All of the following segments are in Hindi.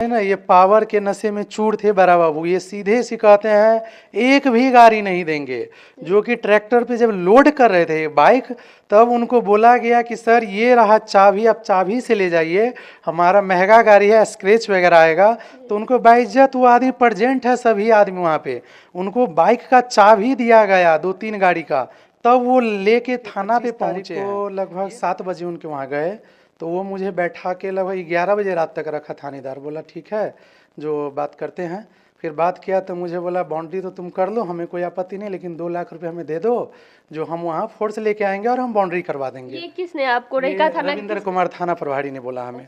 है ना, ये पावर के नशे में चूर थे बड़ा बाबू। ये सीधे सिखाते हैं एक भी गाड़ी नहीं देंगे। जो कि ट्रैक्टर पे जब लोड कर रहे थे बाइक, तब उनको बोला गया कि सर ये रहा चाबी, आप चाबी से ले जाइए, हमारा महंगा गाड़ी है, स्क्रैच वगैरह आएगा। तो उनको बाइज्जत वो आदमी प्रेजेंट है, सभी आदमी वहाँ पे, उनको बाइक का चाबी दिया गया 2-3 गाड़ी का, तब वो लेके थाना पे पहुंचे हैं। लगभग 7 बजे उनके वहाँ गए, तो वो मुझे बैठा के लगभग 11 बजे रात तक रखा थानेदार। बोला ठीक है, जो बात करते हैं। फिर बात किया तो मुझे बोला बाउंड्री तो तुम कर लो, हमें कोई आपत्ति नहीं, लेकिन 2 लाख रुपए हमें दे दो, जो हम वहाँ फोर्स लेके आएंगे और हम बाउंड्री करवा देंगे। ये किसने आपको रहिका थाना? रविंद्र कुमार थाना प्रभारी ने बोला हमें।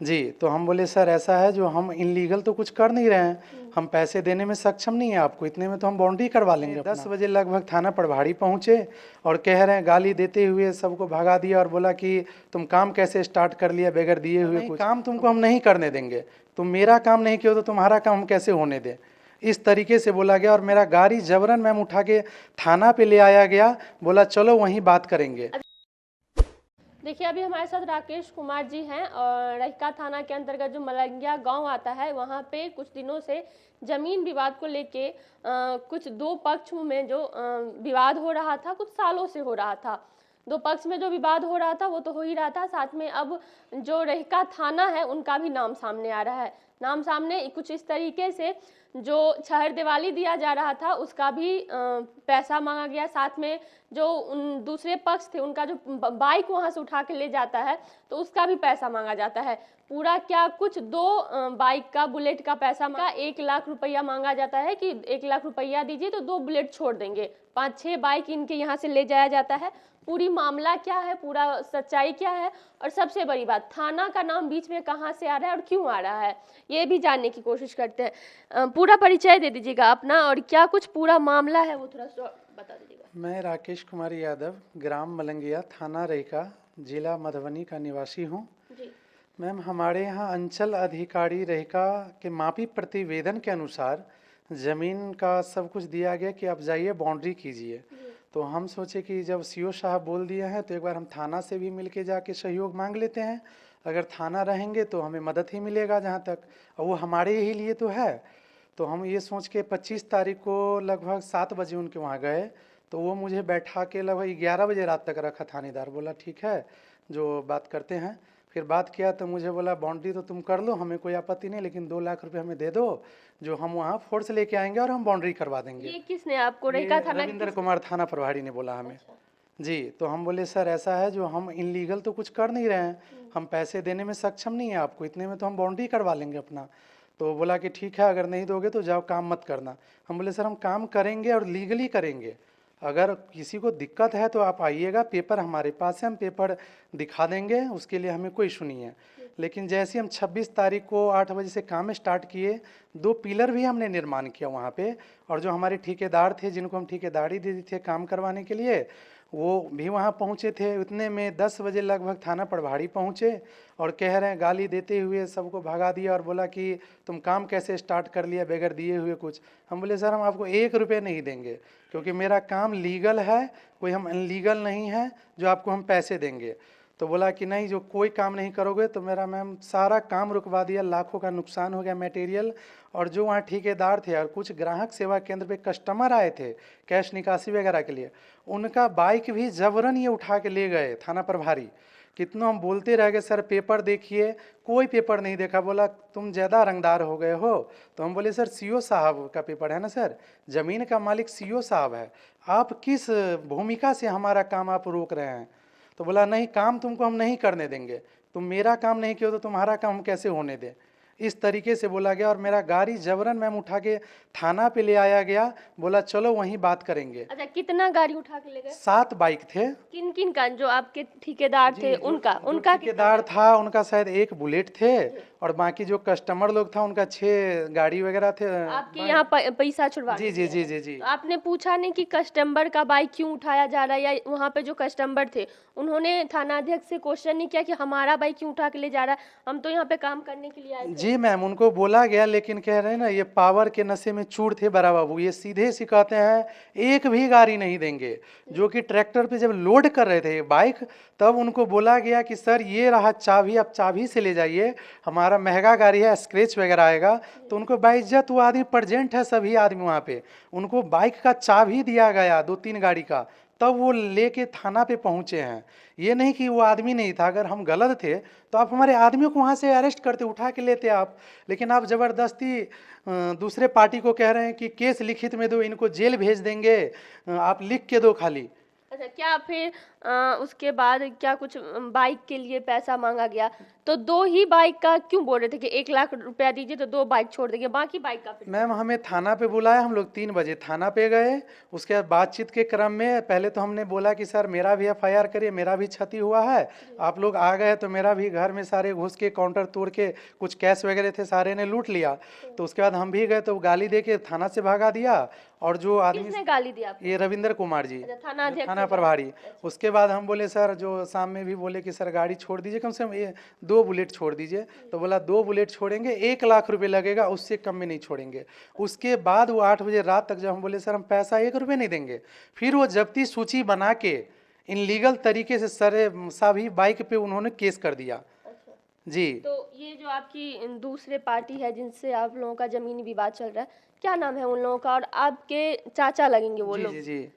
जी, तो हम बोले सर ऐसा है, जो हम इनलीगल तो कुछ कर नहीं रहे हैं, हम पैसे देने में सक्षम नहीं है आपको, इतने में तो हम बाउंड्री करवा लेंगे। 10 बजे लगभग थाना प्रभारी पहुंचे और कह रहे हैं, गाली देते हुए सबको भगा दिया और बोला कि तुम काम कैसे स्टार्ट कर लिया बगैर दिए हुए कुछ, काम तुमको हम नहीं करने देंगे, तुम मेरा काम नहीं किया तो तुम्हारा काम हम कैसे होने दें। इस तरीके से बोला गया और मेरा गाड़ी जबरन मैम उठा के थाना पे ले आया गया, बोला चलो वहीं बात करेंगे। देखिए, अभी हमारे साथ राकेश कुमार जी हैं और रहिका थाना के अंतर्गत जो मलंगिया गांव आता है, वहां पे कुछ दिनों से जमीन विवाद को लेके कुछ 2 पक्ष में जो विवाद हो रहा था, कुछ सालों से हो रहा था। 2 पक्ष में जो विवाद हो रहा था वो तो हो ही रहा था, साथ में अब जो रहिका थाना है उनका भी नाम सामने आ रहा है। नाम सामने कुछ इस तरीके से, जो छहर दिवाली दिया जा रहा था उसका भी पैसा मांगा गया, साथ में जो उन दूसरे पक्ष थे उनका जो बाइक वहां से उठा के ले जाता है तो उसका भी पैसा मांगा जाता है। पूरा क्या कुछ 2 बाइक का, बुलेट का पैसा मांगा, 1 लाख रुपया मांगा जाता है कि 1 लाख रुपया दीजिए तो 2 बुलेट छोड़ देंगे। 5-6 बाइक इनके यहाँ से ले जाया जाता है। पूरी मामला क्या है, पूरा सच्चाई क्या है, और सबसे बड़ी बात, थाना का नाम बीच में कहाँ से आ रहा है और क्यों आ रहा है, ये भी जानने की कोशिश करते हैं। पूरा परिचय दे दीजिएगा अपना, और क्या कुछ पूरा मामला है वो थोड़ा सा बता दीजिएगा। मैं राकेश कुमार यादव, ग्राम मलंगिया, थाना रहिका, जिला मधुबनी का निवासी हूँ। मैम, हमारे यहाँ अंचल अधिकारी रहिका के मापी प्रतिवेदन के अनुसार ज़मीन का सब कुछ दिया गया कि आप जाइए बाउंड्री कीजिए। तो हम सोचे कि जब सीओ साहब बोल दिए हैं तो एक बार हम थाना से भी मिल के जाके सहयोग मांग लेते हैं। अगर थाना रहेंगे तो हमें मदद ही मिलेगा जहाँ तक, और वो हमारे ही लिए तो है। तो हम ये सोच के 25 तारीख को लगभग 7 बजे उनके वहाँ गए, तो वो मुझे बैठा के लगभग 11 बजे रात तक रखा थानेदार। बोला ठीक है, जो बात करते हैं। फिर बात किया तो मुझे बोला बाउंड्री तो तुम कर लो, हमें कोई आपत्ति नहीं, लेकिन 2 लाख रुपए हमें दे दो, जो हम वहाँ फोर्स लेके आएंगे और हम बाउंड्री करवा देंगे। ये किसने आपको रहिका थाना? रविंद्र कुमार थाना प्रभारी ने बोला हमें। जी, तो हम बोले सर ऐसा है, जो हम इनलीगल तो कुछ कर नहीं रहे हैं, हम पैसे देने में सक्षम नहीं है आपको, इतने में तो हम बाउंड्री करवा लेंगे अपना। तो बोला कि ठीक है, अगर नहीं दोगे तो जाओ काम मत करना। हम बोले सर हम काम करेंगे और लीगली करेंगे, अगर किसी को दिक्कत है तो आप आइएगा, पेपर हमारे पास है, हम पेपर दिखा देंगे, उसके लिए हमें कोई इशू नहीं है। लेकिन जैसे हम 26 तारीख को 8 बजे से काम स्टार्ट किए, 2 पिलर भी हमने निर्माण किया वहाँ पे, और जो हमारे ठेकेदार थे, जिनको हम ठेकेदारी दे दी थे काम करवाने के लिए, वो भी वहाँ पहुँचे थे। उतने में 10 बजे लगभग थाना प्रभारी पहुँचे और कह रहे हैं, गाली देते हुए सबको भगा दिया और बोला कि तुम काम कैसे स्टार्ट कर लिया बगैर दिए हुए कुछ। हम बोले सर हम आपको 1 रुपये नहीं देंगे, क्योंकि मेरा काम लीगल है, कोई हम अनलीगल नहीं है जो आपको हम पैसे देंगे। तो बोला कि नहीं, जो कोई काम नहीं करोगे तो मेरा मैम सारा काम रुकवा दिया, लाखों का नुकसान हो गया मटेरियल। और जो वहाँ ठेकेदार थे और कुछ ग्राहक सेवा केंद्र पे कस्टमर आए थे कैश निकासी वगैरह के लिए, उनका बाइक भी जबरन ये उठा के ले गए थाना प्रभारी। कितना हम बोलते रह गए सर पेपर देखिए, कोई पेपर नहीं देखा। बोला तुम ज़्यादा रंगदार हो गए हो। तो हम बोले सर सीओ साहब का पेपर है ना सर, ज़मीन का मालिक सीओ साहब है, आप किस भूमिका से हमारा काम आप रोक रहे हैं। तो बोला नहीं, काम तुमको हम नहीं करने देंगे, तुम मेरा काम नहीं किया तो तुम्हारा काम हम कैसे होने दें। इस तरीके से बोला गया और मेरा गाड़ी जबरन मैम उठा के थाना पे ले आया गया, बोला चलो वहीं बात करेंगे। अच्छा, कितना गाड़ी उठा के ले गए? 7 बाइक थे। किन किन का? जो आपके ठेकेदार थे उनका ठेकेदार था उनका शायद 1 बुलेट थे, और बाकी जो कस्टमर लोग था उनका 6 गाड़ी वगैरह थे। आपके यहाँ पैसा छुड़वा? जी जी जी जी जी। तो आपने पूछा नहीं कि कस्टमर का बाइक क्यों उठाया जा रहा है, या वहाँ पे जो कस्टमर थे उन्होंने थानाध्यक्ष से क्वेश्चन नहीं किया कि हमारा बाइक क्यों उठा के ले जा रहा है, हम तो यहाँ पे काम करने के लिए आए थे? जी मैम, उनको बोला गया, लेकिन कह रहे हैं ना, ये पावर के नशे में चूर थे बड़ा बाबू। ये सीधे सिखाते हैं एक भी गाड़ी नहीं देंगे। जो कि ट्रैक्टर पे जब लोड कर रहे थे बाइक, तब उनको बोला गया कि सर ये रहा चाबी, आप चाबी से ले जाइए, हमारा हमारा महंगा गाड़ी है, स्क्रैच वगैरह आएगा तो उनको बाइज्जत वो आदमी प्रेजेंट है, सभी आदमी वहाँ पे, उनको बाइक का चाबी दिया गया 2-3 गाड़ी का, तब वो लेके थाना पे पहुँचे हैं। ये नहीं कि वो आदमी नहीं था, अगर हम गलत थे तो आप हमारे आदमियों को वहाँ से अरेस्ट करते, उठा के लेते आप, लेकिन आप ज़बरदस्ती दूसरे पार्टी को कह रहे हैं कि केस लिखित में दो, इनको जेल भेज देंगे, आप लिख के दो खाली। अच्छा, क्या फिर उसके बाद क्या कुछ बाइक के लिए पैसा मांगा गया? तो 2 ही बाइक का क्यों बोल रहे थे कि 1 लाख रुपया दीजिए तो 2 बाइक छोड़ देंगे, बाकी बाइक का फिर? मैम हमें थाना पे बुलाया, हम लोग 3 बजे थाना पे गए। उसके बाद बातचीत के क्रम में पहले तो हमने बोला कि सर मेरा भी एफआईआर करिए, मेरा भी क्षति हुआ है, आप लोग आ गए तो मेरा भी घर में सारे घुस के काउंटर तोड़ के कुछ कैश वगैरह थे सारे ने लूट लिया। तो उसके बाद हम भी गए तो गाली दे के थाना से भगा दिया। और जो आदमी, किसने गाली दी आपको? ये रविंदर कुमार जी, अच्छा, थाना अध्यक्ष थाना ने प्रभारी। गाली- उसके बाद हम बोले सर, जो शाम में भी बोले कि सर गाड़ी छोड़ दीजिए, कम से कम ये 2 बुलेट छोड़ दीजिए। तो बोला 2 बुलेट छोड़ेंगे 1 लाख रुपए लगेगा, उससे कम में नहीं छोड़ेंगे। उसके बाद वो 8 बजे रात तक जब हम बोले सर हम पैसा 1 रुपये नहीं देंगे, फिर वो जब्ती सूची बना के इनलीगल तरीके से सर सभी बाइक पे उन्होंने केस कर दिया। अच्छा, जी तो ये जो आपकी दूसरे पार्टी है जिनसे आप लोगों का जमीनी विवाद चल रहा है, क्या नाम है उन लोगों का? और आपके चाचा लगेंगे वो जी लोग? जी जी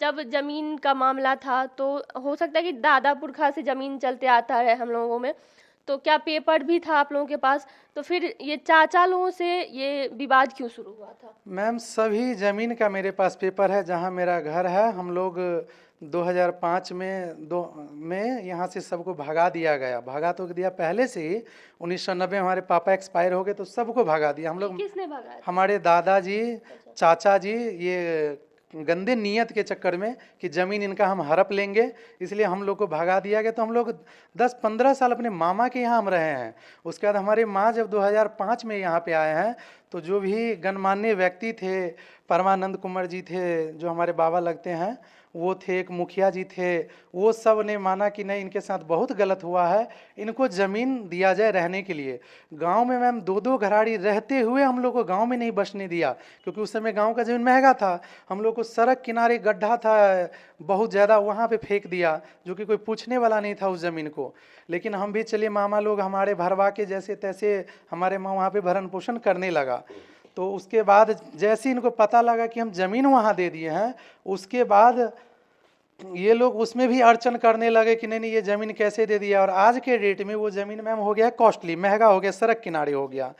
जब जमीन का मामला था तो हो सकता है कि दादा पुरखा से जमीन चलते आता है हम लोगों में, तो क्या पेपर भी था आप लोगों के पास? तो फिर ये चाचा लोगों से ये विवाद क्यों शुरू हुआ था? मैम सभी ज़मीन का मेरे पास पेपर है, जहाँ मेरा घर है हम लोग 2005 में यहाँ से सबको भगा दिया गया। भगा तो दिया पहले से ही, 1990 में हमारे पापा एक्सपायर हो गए तो सबको भगा दिया हम लोग। किसने भगाया था? हमारे दादाजी, चाचा जी, ये गंदे नीयत के चक्कर में कि ज़मीन इनका हम हड़प लेंगे, इसलिए हम लोग को भगा दिया गया। तो हम लोग 10-15 साल अपने मामा के यहाँ हम रहे हैं। उसके बाद हमारे माँ जब 2005 में यहाँ पे आए हैं तो जो भी गणमान्य व्यक्ति थे, परमानंद कुमार जी थे जो हमारे बाबा लगते हैं, वो थे, एक मुखिया जी थे, वो सब ने माना कि नहीं इनके साथ बहुत गलत हुआ है, इनको ज़मीन दिया जाए रहने के लिए। गांव में मैम 2-2 घराड़ी रहते हुए हम लोग को गांव में नहीं बसने दिया, क्योंकि उस समय गांव का ज़मीन महंगा था। हम लोग को सड़क किनारे गड्ढा था बहुत ज़्यादा, वहाँ पे फेंक दिया, जो कि कोई पूछने वाला नहीं था उस ज़मीन को। लेकिन हम भी चलिए, मामा लोग हमारे भरवा के जैसे तैसे हमारे माँ वहाँ पर भरण पोषण करने लगा। तो उसके बाद जैसे इनको पता लगा कि हम ज़मीन वहाँ दे दिए हैं, उसके बाद ये लोग उसमें भी अड़चन करने लगे कि नहीं नहीं ये ज़मीन कैसे दे दिया। और आज के डेट में वो ज़मीन मैम हो गया कॉस्टली, महंगा हो गया, सड़क किनारे हो गया।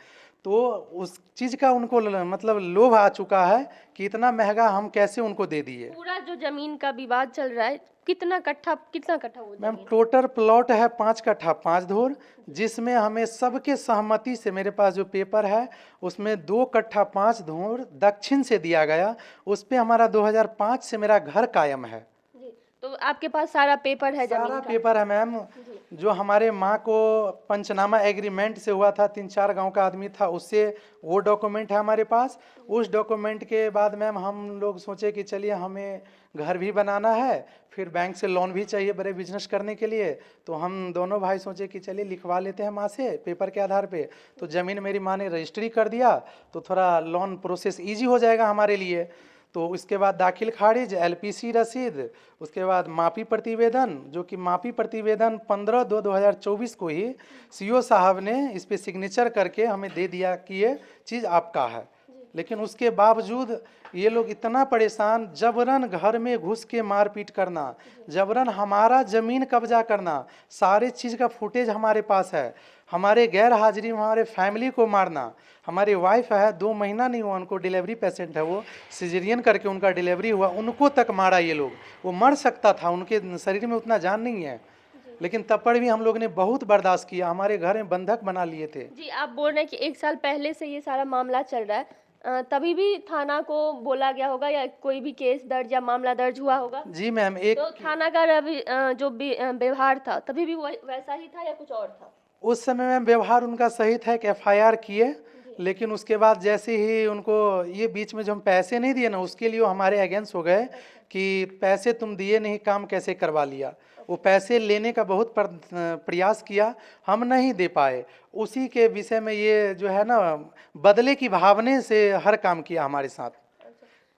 तो उस चीज़ का उनको मतलब लोभ आ चुका है कि इतना महंगा हम कैसे उनको दे दिए। पूरा जो जमीन का विवाद चल रहा है, कितना कट्ठा वो मैम जमीन? टोटल प्लॉट है 5 कट्ठा 5 धुर, जिसमें हमें सबके सहमति से, मेरे पास जो पेपर है उसमें 2 कट्ठा 5 धुर दक्षिण से दिया गया। उस पे हमारा 2005 से मेरा घर कायम है। जी, तो आपके पास सारा पेपर है जमीन सारा का? पेपर है मैम। जो हमारे माँ को पंचनामा एग्रीमेंट से हुआ था, 3-4 गांव का आदमी था, उससे वो डॉक्यूमेंट है हमारे पास। उस डॉक्यूमेंट के बाद मैम हम लोग सोचे कि चलिए हमें घर भी बनाना है, फिर बैंक से लोन भी चाहिए बड़े बिजनेस करने के लिए। तो हम दोनों भाई सोचे कि चलिए लिखवा लेते हैं माँ से पेपर के आधार पे। तो ज़मीन मेरी माँ ने रजिस्ट्री कर दिया, तो थोड़ा लोन प्रोसेस ईजी हो जाएगा हमारे लिए। तो उसके बाद दाखिल खारिज, एलपीसी रसीद, उसके बाद मापी प्रतिवेदन, जो कि मापी प्रतिवेदन 15/2/2024 को ही सीओ साहब ने इस पे सिग्नेचर करके हमें दे दिया कि ये चीज़ आपका है। लेकिन उसके बावजूद ये लोग इतना परेशान, जबरन घर में घुस के मारपीट करना, जबरन हमारा ज़मीन कब्जा करना, सारे चीज़ का फुटेज हमारे पास है। हमारे गैर हाजिरी में हमारे फैमिली को मारना। हमारी वाइफ है, 2 महीना नहीं हुआ उनको, डिलीवरी पेशेंट है, वो सिजेरियन करके उनका डिलीवरी हुआ, उनको तक मारा ये लोग। वो मर सकता था, उनके शरीर में उतना जान नहीं है, लेकिन तब पर भी हम लोग ने बहुत बर्दाश्त किया, हमारे घर में बंधक बना लिए थे। जी, आप बोल रहे हैं कि 1 साल पहले से ये सारा मामला चल रहा है, तभी भी थाना को बोला गया होगा या कोई भी केस दर्ज या मामला दर्ज हुआ होगा? जी मैम, एक तो थाना का जो व्यवहार था तभी भी वैसा ही था या कुछ और था? उस समय में व्यवहार उनका सही था, एक एफआईआर किए, लेकिन उसके बाद जैसे ही उनको ये बीच में जो हम पैसे नहीं दिए ना, उसके लिए वो हमारे अगेंस्ट हो गए कि पैसे तुम दिए नहीं, काम कैसे करवा लिया। वो पैसे लेने का बहुत प्रयास किया, हम नहीं दे पाए। उसी के विषय में ये जो है ना, बदले की भावने से हर काम किया हमारे साथ।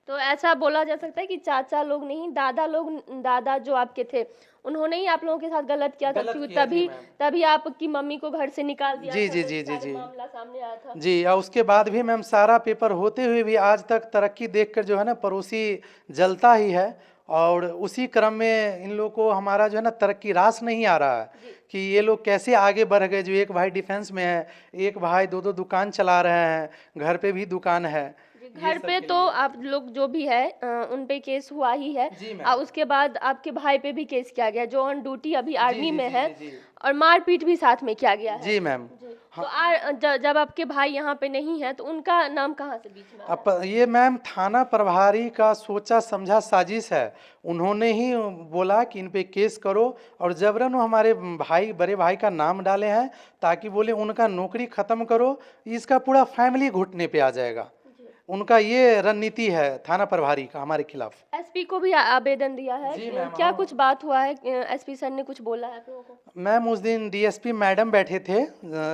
तो ऐसा बोला जा सकता है कि चाचा लोग नहीं, दादा जो आपके थे उन्होंने ही आप लोगों के साथ गलत किया था, गलत क्योंकि किया, जी तभी मैम। तभी आपकी मम्मी को घर से निकाल दिया जी था, जी तो जी ये जी सारे जी मामला सामने आया था। जी। और उसके बाद भी मैम सारा पेपर होते हुए भी आज तक तरक्की देखकर जो है ना पड़ोसी जलता ही है। और उसी क्रम में इन लोगों को हमारा जो है ना तरक्की रास नहीं आ रहा है जी। कि ये लोग कैसे आगे बढ़ गए। जो एक भाई डिफेंस में है, एक भाई दो दो दुकान चला रहे हैं, घर पे भी दुकान है। जी, ये घर सब पे के तो लिए आप लोग जो भी है उन पे केस हुआ ही है। जी और मैम। उसके बाद आपके भाई पे भी केस किया गया, जो ऑन ड्यूटी अभी जी आर्मी जी में जी है, जी जी और मारपीट भी साथ में किया गया है। जी मैम। जी। तो हाँ। जब आपके भाई यहाँ पे नहीं है तो उनका नाम कहाँ से बीच में आया? अब ये मैम थाना प्रभारी का सोचा समझा साजिश है। उन्होंने ही बोला कि इन पे केस करो, और जबरन वो हमारे भाई बड़े भाई का नाम डाले हैं ताकि बोले उनका नौकरी खत्म करो, इसका पूरा फैमिली घुटने पे आ जाएगा। जी। उनका ये रणनीति है थाना प्रभारी का हमारे खिलाफ। एसपी को भी आवेदन दिया है। जी मैम। क्या हम कुछ बात हुआ है? एसपी सर ने कुछ बोला है आप लोगों को? मैम उस दिन डीएसपी मैडम बैठे थे,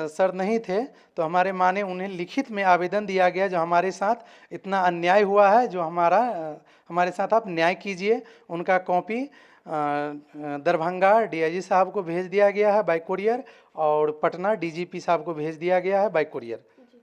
सर नहीं थे, तो हमारे माँ ने उन्हें लिखित में आवेदन दिया गया जो हमारे साथ इतना अन्याय हुआ है, जो हमारे साथ आप न्याय कीजिए। उनका कॉपी दरभंगा डीआईजी साहब को भेज दिया गया है बाय कुरियर, और पटना डीजीपी साहब को भेज दिया गया है बाय कुरियर। जी।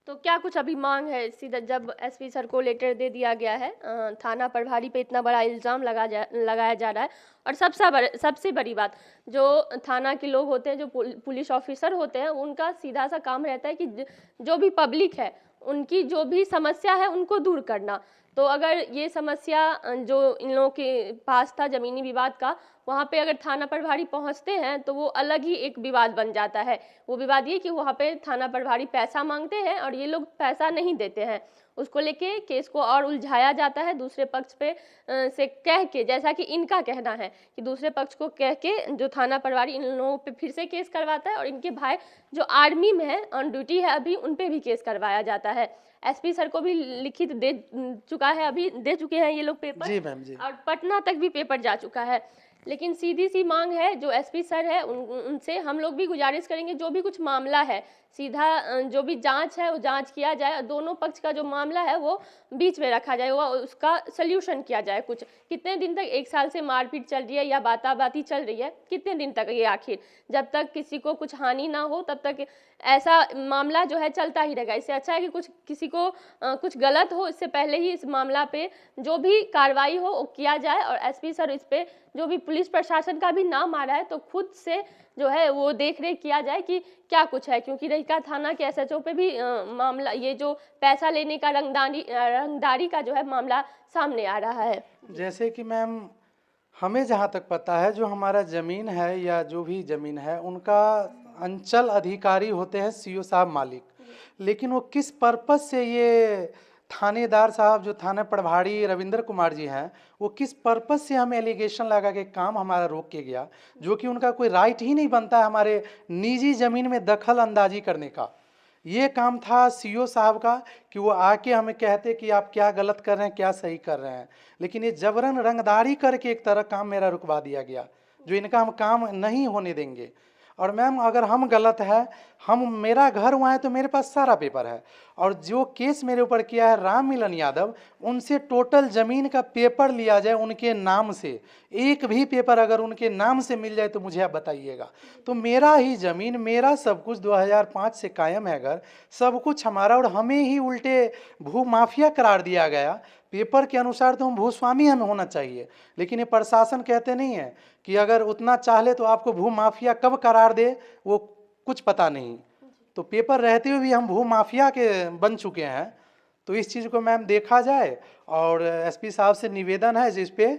तो क्या कुछ अभी मांग है? सीधा जब एसपी सर को लेटर दे दिया गया है, थाना प्रभारी पे इतना बड़ा इल्ज़ाम लगाया जा रहा है, और सबसे बड़ी बात, जो थाना के लोग होते हैं, जो पुलिस ऑफिसर होते हैं, उनका सीधा सा काम रहता है कि जो भी पब्लिक है उनकी जो भी समस्या है उनको दूर करना। तो अगर ये समस्या जो इन लोगों के पास था ज़मीनी विवाद का, वहाँ पे अगर थाना प्रभारी पहुँचते हैं तो वो अलग ही एक विवाद बन जाता है। वो विवाद ये कि वहाँ पे थाना प्रभारी पैसा मांगते हैं और ये लोग पैसा नहीं देते हैं। उसको लेके केस को और उलझाया जाता है, दूसरे पक्ष पे से कह के, जैसा कि इनका कहना है कि दूसरे पक्ष को कह के जो थाना प्रभारी इन लोगों पे फिर से केस करवाता है, और इनके भाई जो आर्मी में है, ऑन ड्यूटी है अभी, उन पे भी केस करवाया जाता है। एसपी सर को भी लिखित दे चुका है, अभी दे चुके हैं ये लोग पेपर। जी मैम जी। और पटना तक भी पेपर जा चुका है। लेकिन सीधी सी मांग है, जो एसपी सर है उनसे हम लोग भी गुजारिश करेंगे, जो भी कुछ मामला है सीधा जो भी जांच है वो जांच किया जाए, और दोनों पक्ष का जो मामला है वो बीच में रखा जाए, वो उसका सल्यूशन किया जाए। कुछ कितने दिन तक 1 साल से मारपीट चल रही है या बाताबाती चल रही है, कितने दिन तक ये आखिर? जब तक किसी को कुछ हानि ना हो तब तक ऐसा मामला जो है चलता ही रहेगा। इससे अच्छा है कि कुछ किसी को कुछ गलत हो, इससे पहले ही इस मामला पे जो भी कार्रवाई हो वो किया जाए। और एसपी सर इस पे जो भी पुलिस प्रशासन का भी नाम आ रहा है, तो खुद से जो है वो देख रेख किया जाए कि क्या कुछ है, क्योंकि रहिका थाना के एसएचओ पे भी मामला, ये जो पैसा लेने का रंगदारी का जो है मामला सामने आ रहा है। जैसे कि मैम हमें जहाँ तक पता है, जो हमारा ज़मीन है या जो भी ज़मीन है उनका अंचल अधिकारी होते हैं सीओ साहब मालिक। लेकिन वो किस पर्पज़ से ये थानेदार साहब जो थाना प्रभारी रविंद्र कुमार जी हैं, वो किस पर्पज़ से हमें एलिगेशन लगा के काम हमारा रोक के गया, जो कि उनका कोई राइट ही नहीं बनता है हमारे निजी ज़मीन में दखल अंदाजी करने का। ये काम था सीओ साहब का कि वो आके हमें कहते कि आप क्या गलत कर रहे हैं, क्या सही कर रहे हैं। लेकिन ये जबरन रंगदारी करके एक तरह काम मेरा रुकवा दिया गया, जो इनका हम काम नहीं होने देंगे। और मैम अगर हम गलत है, मेरा घर वहाँ है तो मेरे पास सारा पेपर है, और जो केस मेरे ऊपर किया है राम मिलन यादव, उनसे टोटल ज़मीन का पेपर लिया जाए उनके नाम से, एक भी पेपर अगर उनके नाम से मिल जाए तो मुझे आप बताइएगा। तो मेरा ही ज़मीन, मेरा सब कुछ 2005 से कायम है घर, सब कुछ हमारा, और हमें ही उल्टे भू माफिया करार दिया गया। पेपर के अनुसार तो हम भूस्वामी हमें होना चाहिए, लेकिन ये प्रशासन कहते नहीं है कि अगर उतना चाह ले तो आपको भू माफिया कब करार दे वो कुछ पता नहीं। तो पेपर रहते हुए भी हम भू माफिया के बन चुके हैं। तो इस चीज़ को मैम देखा जाए, और एसपी साहब से निवेदन है जिस पे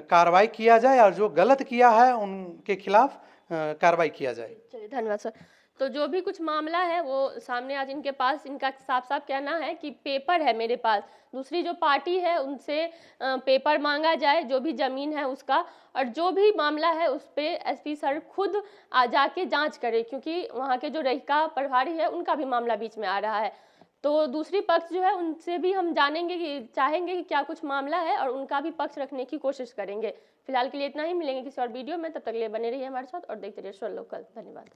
कार्रवाई किया जाए, और जो गलत किया है उनके खिलाफ कार्रवाई किया जाए। चलिए, धन्यवाद सर। तो जो भी कुछ मामला है वो सामने आज इनके पास, इनका साफ साफ कहना है कि पेपर है मेरे पास, दूसरी जो पार्टी है उनसे पेपर मांगा जाए, जो भी ज़मीन है उसका, और जो भी मामला है उस पे एसपी सर खुद जाके जांच करे, क्योंकि वहाँ के जो रहिका प्रभारी है उनका भी मामला बीच में आ रहा है। तो दूसरी पक्ष जो है उनसे भी हम जानेंगे कि चाहेंगे कि क्या कुछ मामला है, और उनका भी पक्ष रखने की कोशिश करेंगे। फिलहाल के लिए इतना ही, मिलेंगे किसी और वीडियो में, तब तक के लिए बने रहिए हमारे साथ और देखते रहिए स्वर लोकल। धन्यवाद।